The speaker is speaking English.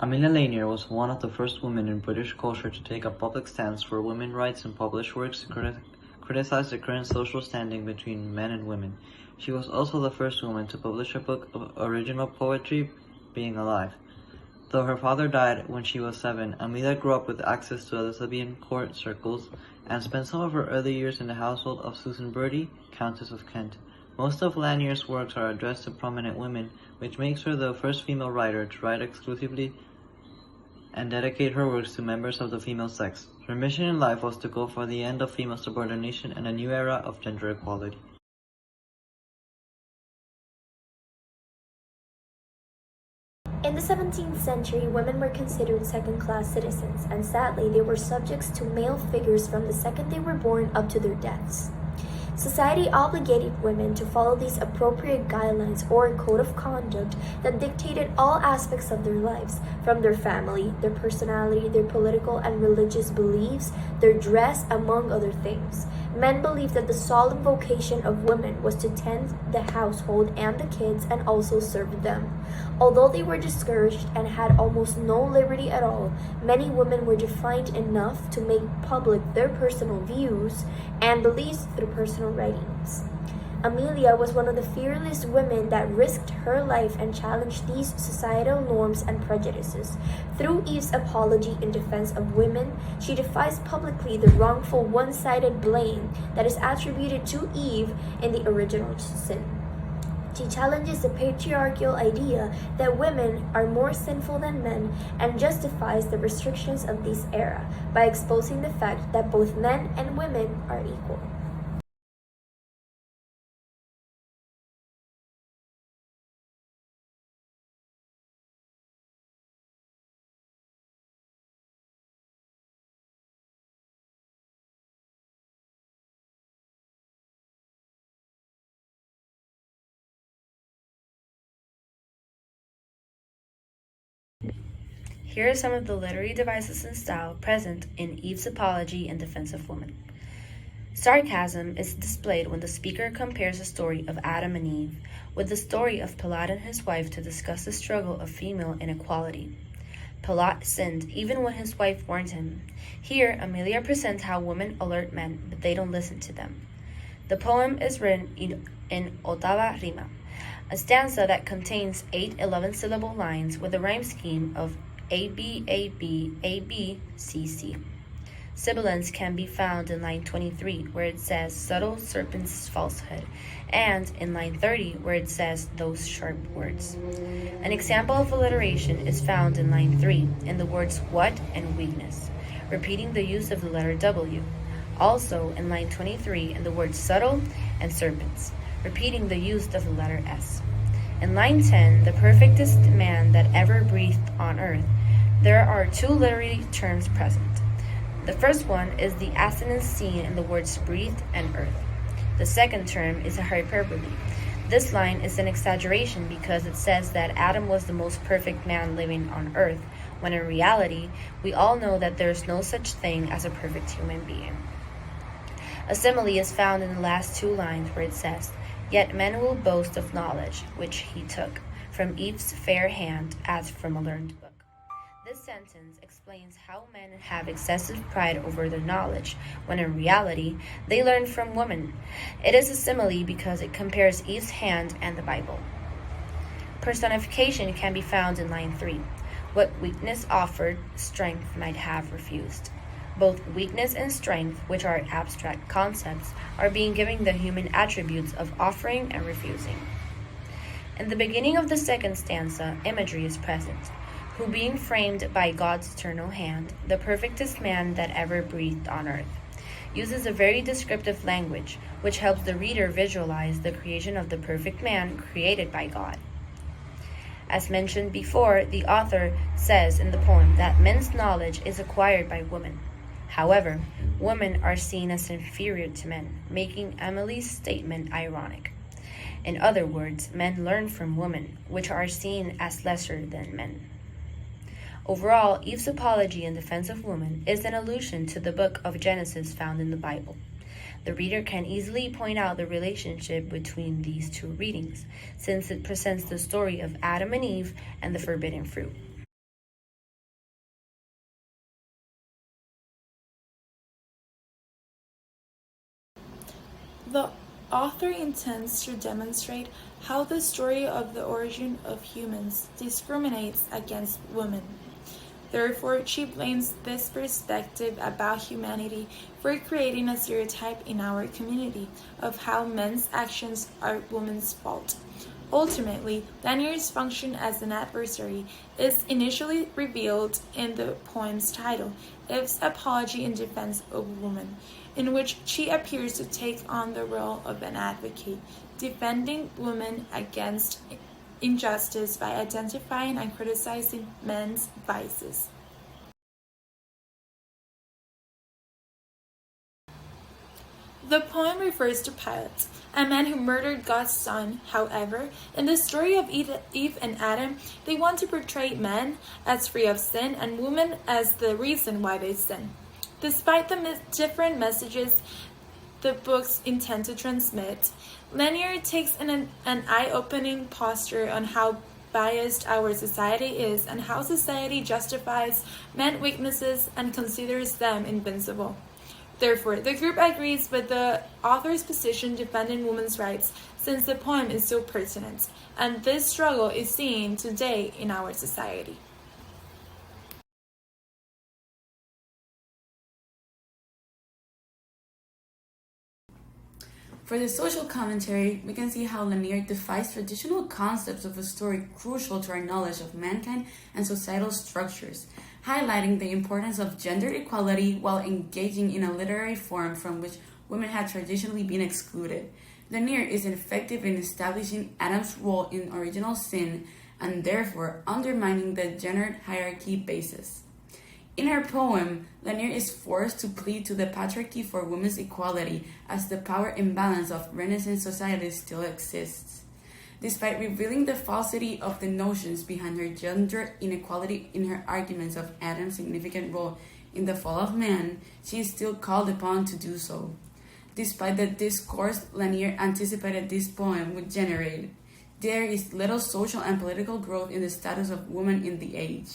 Amelia Lanier was one of the first women in British culture to take a public stance for women's rights and publish works to criticize the current social standing between men and women. She was also the first woman to publish a book of original poetry, being alive. Though her father died when she was 7, Amelia grew up with access to Elizabethan court circles and spent some of her early years in the household of Susan Bertie, Countess of Kent. Most of Lanier's works are addressed to prominent women, which makes her the first female writer to write exclusively and dedicate her works to members of the female sex. Her mission in life was to go for the end of female subordination and a new era of gender equality. In the 17th century, women were considered second-class citizens, and sadly, they were subjects to male figures from the second they were born up to their deaths. Society obligated women to follow these appropriate guidelines or code of conduct that dictated all aspects of their lives, from their family, their personality, their political and religious beliefs, their dress, among other things. Men believed that the solemn vocation of women was to tend the household and the kids and also serve them. Although they were discouraged and had almost no liberty at all, many women were defiant enough to make public their personal views and beliefs through personal writings. Amelia was one of the fearless women that risked her life and challenged these societal norms and prejudices. Through Eve's apology in defense of women, she defies publicly the wrongful one-sided blame that is attributed to Eve in the original sin. She challenges the patriarchal idea that women are more sinful than men and justifies the restrictions of this era by exposing the fact that both men and women are equal. Here are some of the literary devices and style present in Eve's apology in defense of women. Sarcasm is displayed when the speaker compares the story of Adam and Eve with the story of Pilate and his wife to discuss the struggle of female inequality. Pilate sinned even when his wife warned him. Here, Amelia presents how women alert men, but they don't listen to them. The poem is written in ottava rima, a stanza that contains 8 11-syllable lines with a rhyme scheme of A, B, A, B, A, B, C, C. Sibilance can be found in line 23, where it says subtle serpent's falsehood, and in line 30, where it says those sharp words. An example of alliteration is found in line 3, in the words what and weakness, repeating the use of the letter W. Also in line 23, in the words subtle and serpents, repeating the use of the letter S. In line 10, the perfectest man that ever breathed on earth, there are 2 literary terms present. The first one is the assonance seen in the words breathed and earth. The second term is a hyperbole. This line is an exaggeration because it says that Adam was the most perfect man living on earth, when in reality, we all know that there is no such thing as a perfect human being. A simile is found in the last 2 lines where it says, "Yet men will boast of knowledge, which he took from Eve's fair hand as from a learned book." This sentence explains how men have excessive pride over their knowledge, when in reality, they learn from women. It is a simile because it compares Eve's hand and the Bible. Personification can be found in line 3. What weakness offered, strength might have refused. Both weakness and strength, which are abstract concepts, are being given the human attributes of offering and refusing. In the beginning of the second stanza, imagery is present. Who being framed by God's eternal hand, the perfectest man that ever breathed on earth, uses a very descriptive language, which helps the reader visualize the creation of the perfect man created by God. As mentioned before, the author says in the poem that men's knowledge is acquired by women. However, women are seen as inferior to men, making Emily's statement ironic. In other words, men learn from women, which are seen as lesser than men. Overall, Eve's apology in defense of women is an allusion to the book of Genesis found in the Bible. The reader can easily point out the relationship between these 2 readings, since it presents the story of Adam and Eve and the forbidden fruit. author intends to demonstrate how the story of the origin of humans discriminates against women. Therefore, she blames this perspective about humanity for creating a stereotype in our community of how men's actions are women's fault. Ultimately, Lanier's function as an adversary is initially revealed in the poem's title, Eve's Apology in Defense of Woman, in which she appears to take on the role of an advocate, defending women against injustice by identifying and criticizing men's vices. The poem refers to Pilate, a man who murdered God's son. However, in the story of Eve and Adam, they want to portray men as free of sin and women as the reason why they sin. Despite the different messages the books intend to transmit, Lanier takes an eye-opening posture on how biased our society is and how society justifies men's weaknesses and considers them invincible. Therefore, the group agrees with the author's position defending women's rights since the poem is so pertinent, and this struggle is seen today in our society. For the social commentary, we can see how Lanier defies traditional concepts of a story crucial to our knowledge of mankind and societal structures, highlighting the importance of gender equality while engaging in a literary form from which women had traditionally been excluded. Lanier is effective in establishing Adam's role in original sin and therefore undermining the gender hierarchy basis. In her poem, Lanier is forced to plead to the patriarchy for women's equality as the power imbalance of Renaissance society still exists. Despite revealing the falsity of the notions behind her gender inequality in her arguments of Adam's significant role in the fall of man, she is still called upon to do so. Despite the discourse Lanier anticipated this poem would generate, there is little social and political growth in the status of women in the age.